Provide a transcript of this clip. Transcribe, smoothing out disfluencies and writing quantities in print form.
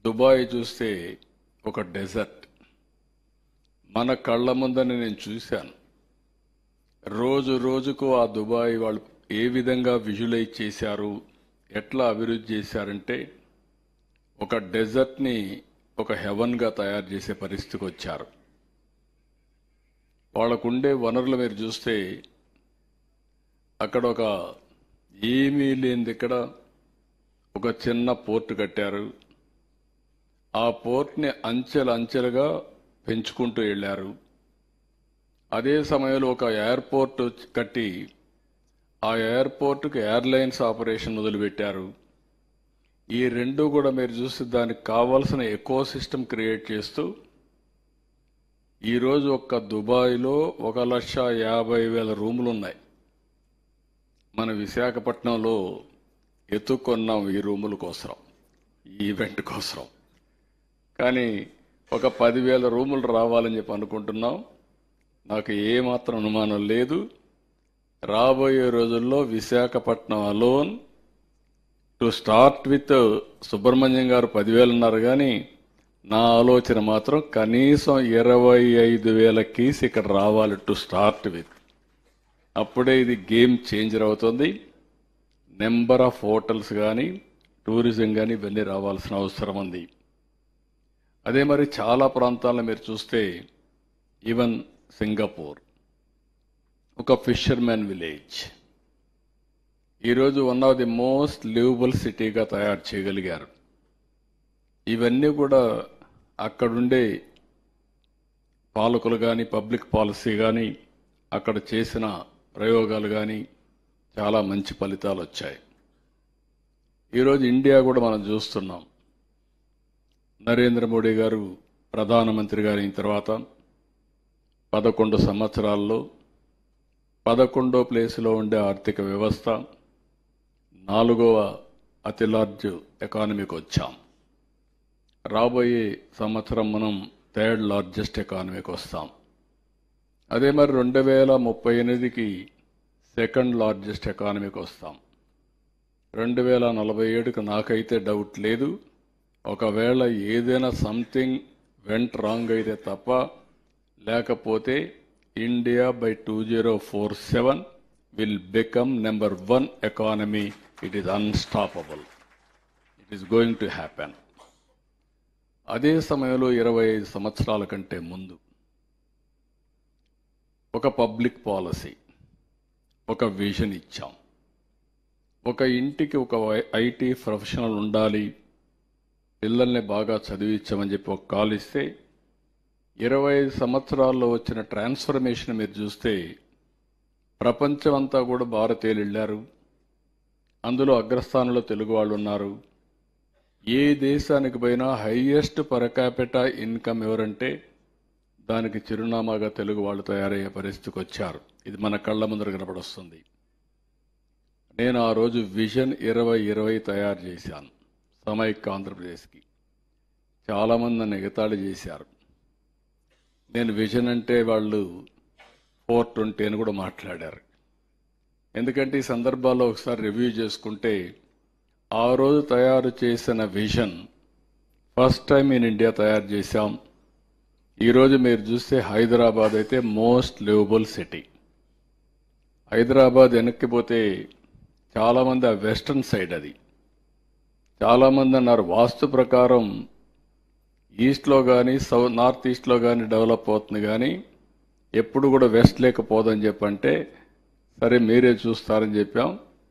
Dubai చూస్తే ఒక dessert మన కళ్ళ ముందని నేను చూశాను. రోజు రోజుకు ఆ దుబాయ్ వాళ్ళు ఏ విధంగా విజువలైజ్ చేశారు, ఎట్లా అభివృద్ధి చేశారంటే ఒక డెజర్ట్ని ఒక హెవెన్గా తయారు చేసే పరిస్థితికి వచ్చారు. వాళ్ళకుండే వనరులు మీరు చూస్తే అక్కడ ఒక ఏమీ లేనిది ఇక్కడ ఒక చిన్న పోర్ట్ కట్టారు. ఆ పోర్ట్ని అంచెలుగా పెంచుకుంటూ వెళ్ళారు. అదే సమయంలో ఒక ఎయిర్పోర్ట్ కట్టి ఆ ఎయిర్పోర్ట్కి ఎయిర్లైన్స్ ఆపరేషన్ మొదలుపెట్టారు. ఈ రెండు కూడా మీరు చూస్తే దానికి కావాల్సిన ఎకో సిస్టమ్ క్రియేట్ చేస్తూ ఈరోజు ఒక్క దుబాయ్లో 1,50,000 రూములు ఉన్నాయి. మన విశాఖపట్నంలో ఎత్తుకొన్నాం ఈ రూముల కోసం, ఈ ఈవెంట్ కోసం. కానీ ఒక 10,000 రూములు రావాలని చెప్పి అనుకుంటున్నాం. నాకు ఏమాత్రం అనుమానం లేదు, రాబోయే రోజుల్లో Visakhapatnam alone to start with Subrahmanyam గారు 10,000 అన్నారు, కానీ నా ఆలోచన మాత్రం కనీసం 25,000 కేసు ఇక్కడ రావాలి టు స్టార్ట్ విత్. అప్పుడే ఇది గేమ్ చేంజర్ అవుతుంది. నెంబర్ ఆఫ్ హోటల్స్ కానీ టూరిజం కానీ ఇవన్నీ రావాల్సిన అవసరం ఉంది. అదే మరి చాలా ప్రాంతాలను మీరు చూస్తే ఈవెన్ సింగపూర్ ఒక ఫిషర్మెన్ విలేజ్ ఈరోజు one of the most liveable సిటీగా తయారు చేయగలిగారు. ఇవన్నీ కూడా అక్కడుండే పాలకులు కానీ పబ్లిక్ పాలసీ కానీ అక్కడ చేసిన ప్రయోగాలు కానీ చాలా మంచి ఫలితాలు వచ్చాయి. ఈరోజు ఇండియా కూడా మనం చూస్తున్నాం. నరేంద్ర మోడీ గారు ప్రధానమంత్రి గారు అయిన తర్వాత 11 సంవత్సరాల్లో 11వ ప్లేసులో ఉండే ఆర్థిక వ్యవస్థ 4వ అతి లార్జ్ ఎకానమీకి వచ్చాం. రాబోయే సంవత్సరం మనం 3rd లార్జెస్ట్ ఎకానమీకి వస్తాం. అదే మరి 2038కి 2nd లార్జెస్ట్ ఎకానమీకి వస్తాం. 2047కి నాకైతే డౌట్ లేదు. ఒకవేళ ఏదైనా సంథింగ్ వెంట్ రాంగ్ అయితే తప్ప, లేకపోతే India by 2047 will become number 1 economy. It is unstoppable. It is going to happen. అదే సమయంలో 25 సంవత్సరాల కంటే ముందు ఒక పబ్లిక్ పాలసీ, ఒక విజన్ ఇచ్చాం. ఒక ఇంటికి ఒక ఐటీ ప్రొఫెషనల్ ఉండాలి, పిల్లల్ని బాగా చదివించామని చెప్పి ఒక కాల్ ఇస్తే 25 సంవత్సరాల్లో వచ్చిన ట్రాన్స్ఫర్మేషన్ మీరు చూస్తే ప్రపంచం అంతా కూడా భారతీయులు వెళ్ళారు. అందులో అగ్రస్థానంలో తెలుగు వాళ్ళు ఉన్నారు. ఏ దేశానికి పోయినా హైయెస్ట్ పర్ క్యాపిటా ఇన్కమ్ ఎవరంటే దానికి చిరునామాగా తెలుగు వాళ్ళు తయారయ్యే పరిస్థితికి వచ్చారు. ఇది మన కళ్ళ ముందర కనపడొస్తుంది. నేను ఆ రోజు విజన్ 2020 తయారు చేశాను సమైక్య ఆంధ్రప్రదేశ్కి. చాలామంది నన్ను ఎగతాళి చేశారు. నేను విజన్ అంటే వాళ్ళు 420 అని కూడా మాట్లాడారు. ఎందుకంటే ఈ సందర్భాల్లో ఒకసారి రివ్యూ చేసుకుంటే ఆ రోజు తయారు చేసిన vision first time in India తయారు చేశాం. ఈరోజు మీరు చూస్తే హైదరాబాద్ అయితే మోస్ట్ లివబుల్ సిటీ. హైదరాబాద్ వెనక్కిపోతే చాలామంది ఆ వెస్టర్న్ సైడ్, అది చాలామంది అన్నారు వాస్తు ప్రకారం ఈస్ట్లో కానీ నార్త్ ఈస్ట్లో కానీ డెవలప్ అవుతుంది, కానీ ఎప్పుడు కూడా వెస్ట్ లేకపోదని చెప్పంటే సరే మీరే చూస్తారని చెప్పాం.